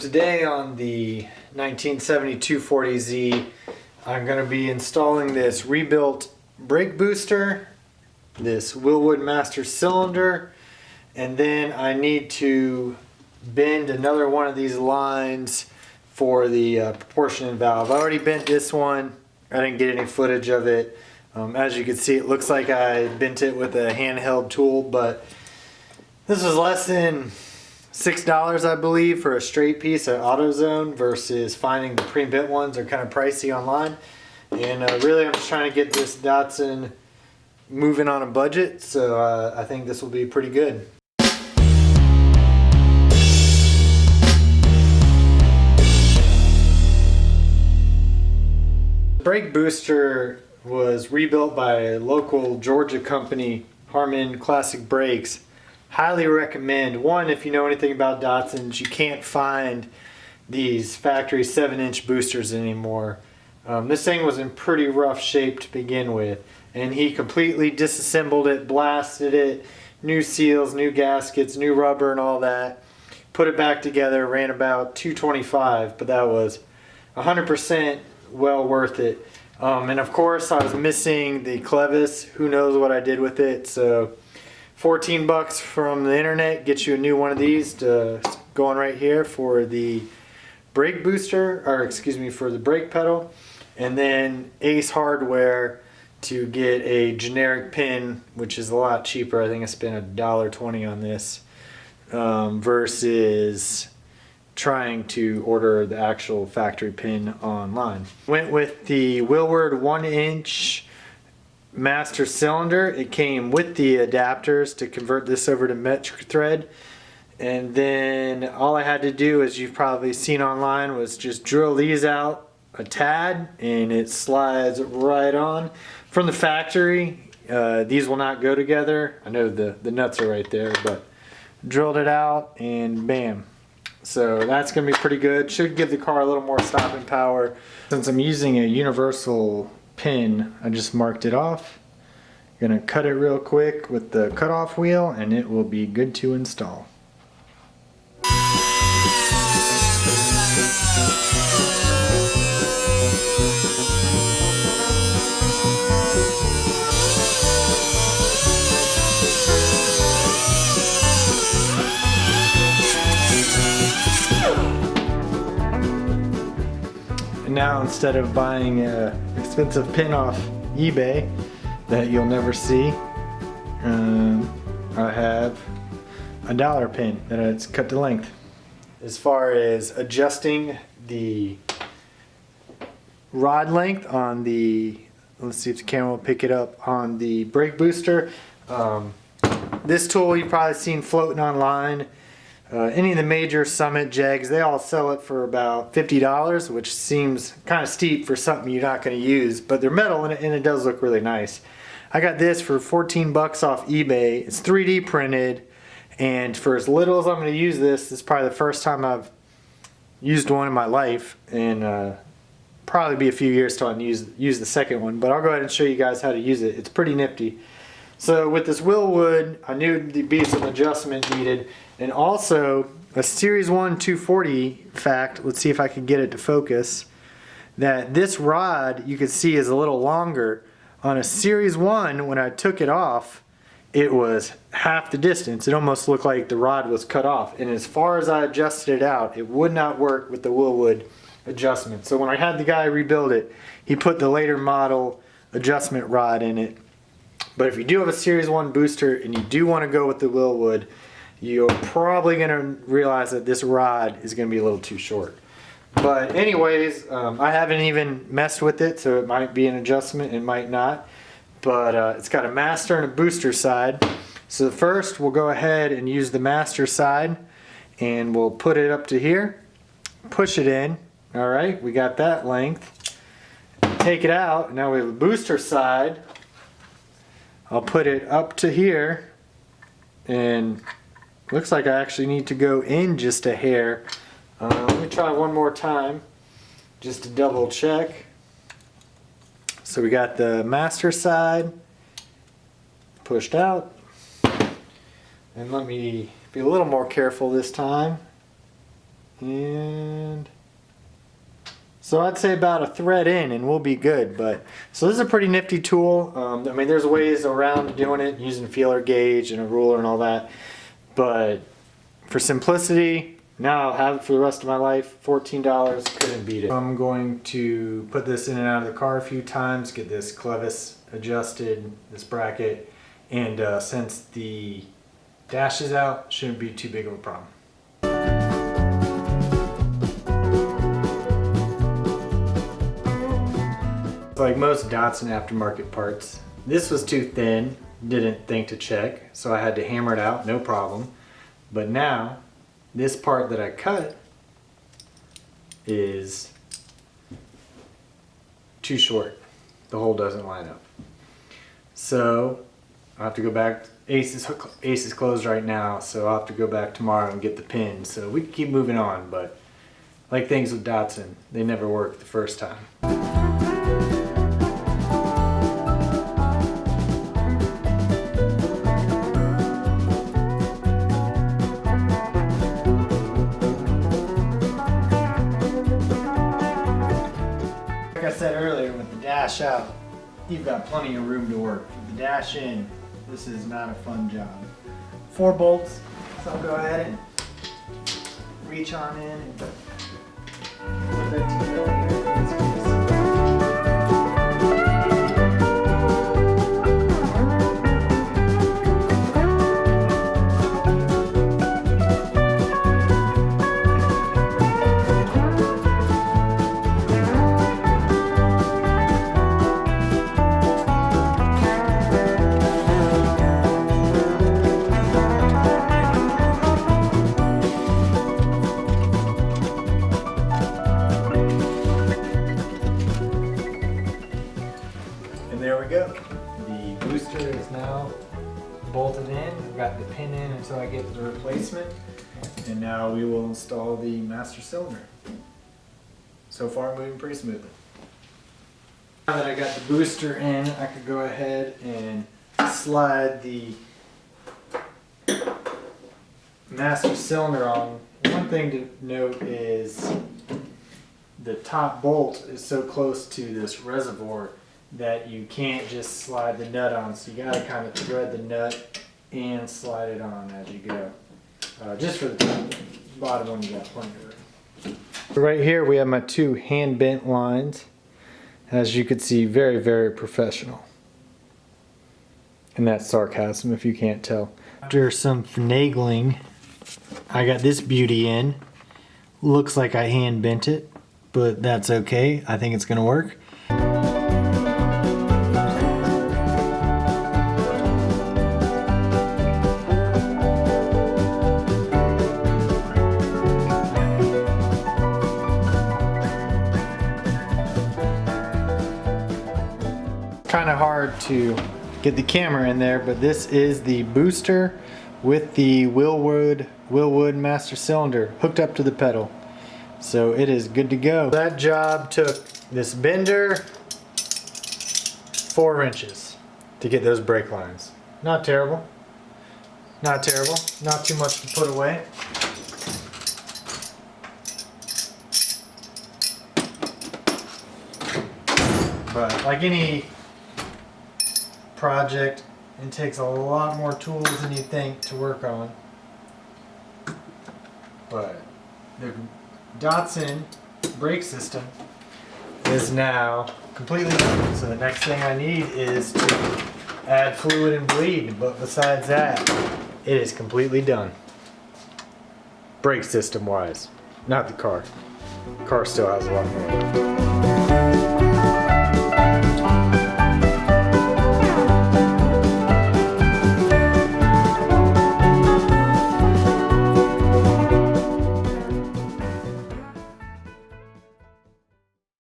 Today on the 1970 240Z, I'm going to be installing this rebuilt brake booster, this Wilwood master cylinder, and then I need to bend another one of these lines for the proportioning valve. I already bent this one. I didn't get any footage of it. As you can see, it looks like I bent it with a handheld tool, but this was less than $6, I believe, for a straight piece at AutoZone versus finding the pre-bent ones are kind of pricey online. And really, I'm just trying to get this Datsun moving on a budget, so I think this will be pretty good. The brake booster was rebuilt by a local Georgia company, Harman Classic Brakes. Highly recommend. One, if you know anything about Datsuns, you can't find these factory 7-inch boosters anymore. This thing was in pretty rough shape to begin with, and he completely disassembled it, blasted it, new seals, new gaskets, new rubber and all that, put it back together, ran about $225, but that was 100% well worth it. And of course I was missing the clevis. Who knows what I did with it, so 14 bucks from the internet gets you a new one of these to go on right here for the brake booster, or excuse me, for the brake pedal, and then Ace Hardware to get a generic pin, which is a lot cheaper. I think I spent $1.20 on this versus trying to order the actual factory pin online. Went with the Wilwood 1-inch master cylinder. It came with the adapters to convert this over to metric thread, and then all I had to do, as you've probably seen online, was just drill these out a tad and it slides right on. From the factory, these will not go together. I know the nuts are right there, but drilled it out and bam. So that's going to be pretty good. Should give the car a little more stopping power. Since I'm using a universal pin, I just marked it off. Gonna cut it real quick with the cutoff wheel and it will be good to install. And now, instead of buying an expensive pin off eBay that you'll never see, I have a dollar pin that it's cut to length. As far as adjusting the rod length on the, let's see if the camera will pick it up, on the brake booster, this tool you've probably seen floating online. Any of the major Summit jegs, they all sell it for about $50, which seems kind of steep for something you're not going to use, but they're metal and it does look really nice. I got this for 14 bucks off eBay. It's 3D printed, and for as little as I'm going to use this is probably the first time I've used one in my life, and probably be a few years till I use the second one, but I'll go ahead and show you guys how to use it. It's pretty nifty. So with this Wilwood, I knew there'd be some adjustment needed, and also a Series 1 240 fact. Let's see if I can get it to focus. That this rod, you can see, is a little longer. On a Series 1, when I took it off, it was half the distance. It almost looked like the rod was cut off. And as far as I adjusted it out, it would not work with the Wilwood adjustment. So when I had the guy rebuild it, he put the later model adjustment rod in it. But if you do have a Series 1 booster and you do want to go with the Wilwood, you're probably going to realize that this rod is going to be a little too short. But anyways, I haven't even messed with it, so it might be an adjustment, it might not. But it's got a master and a booster side. So first we'll go ahead and use the master side, and we'll put it up to here, push it in. Alright, we got that length. Take it out, now we have a booster side. I'll put it up to here, and looks like I actually need to go in just a hair. Let me try one more time just to double check. So we got the master side pushed out, and let me be a little more careful this time. And so I'd say about a thread in and we'll be good. But so this is a pretty nifty tool. I mean, there's ways around doing it using a feeler gauge and a ruler and all that. But for simplicity, now I'll have it for the rest of my life. $14, couldn't beat it. I'm going to put this in and out of the car a few times, get this clevis adjusted, this bracket, and since the dash is out, shouldn't be too big of a problem. Like most Datsun aftermarket parts, this was too thin, didn't think to check, so I had to hammer it out, no problem. But now, this part that I cut is too short. The hole doesn't line up. So I have to go back. Ace is closed right now, so I'll have to go back tomorrow and get the pin. So we can keep moving on, but like things with Datsun, they never work the first time. Like I said earlier, with the dash out, you've got plenty of room to work. With the dash in, this is not a fun job. 4 bolts, so I'll go ahead and reach on in and put it together. There we go. The booster is now bolted in. I've got the pin in until I get the replacement. And now we will install the master cylinder. So far moving pretty smoothly. Now that I got the booster in, I could go ahead and slide the master cylinder on. One thing to note is the top bolt is so close to this reservoir that you can't just slide the nut on, so you gotta kind of thread the nut and slide it on as you go. Just for the top, bottom one you got plenty of room. Right here we have my 2 hand bent lines. As you can see, very, very professional. And that's sarcasm if you can't tell. After some finagling, I got this beauty in. Looks like I hand bent it, but that's okay. I think it's gonna work. Kind of hard to get the camera in there, but this is the booster with the Wilwood master cylinder hooked up to the pedal, so it is good to go. That job took this bender 4 inches to get those brake lines. Not terrible, not terrible, not too much to put away. But like any project, it takes a lot more tools than you think to work on. But the Datsun brake system is now completely done. So the next thing I need is to add fluid and bleed. But besides that, it is completely done. Brake system wise, not the car. The car still has a lot more.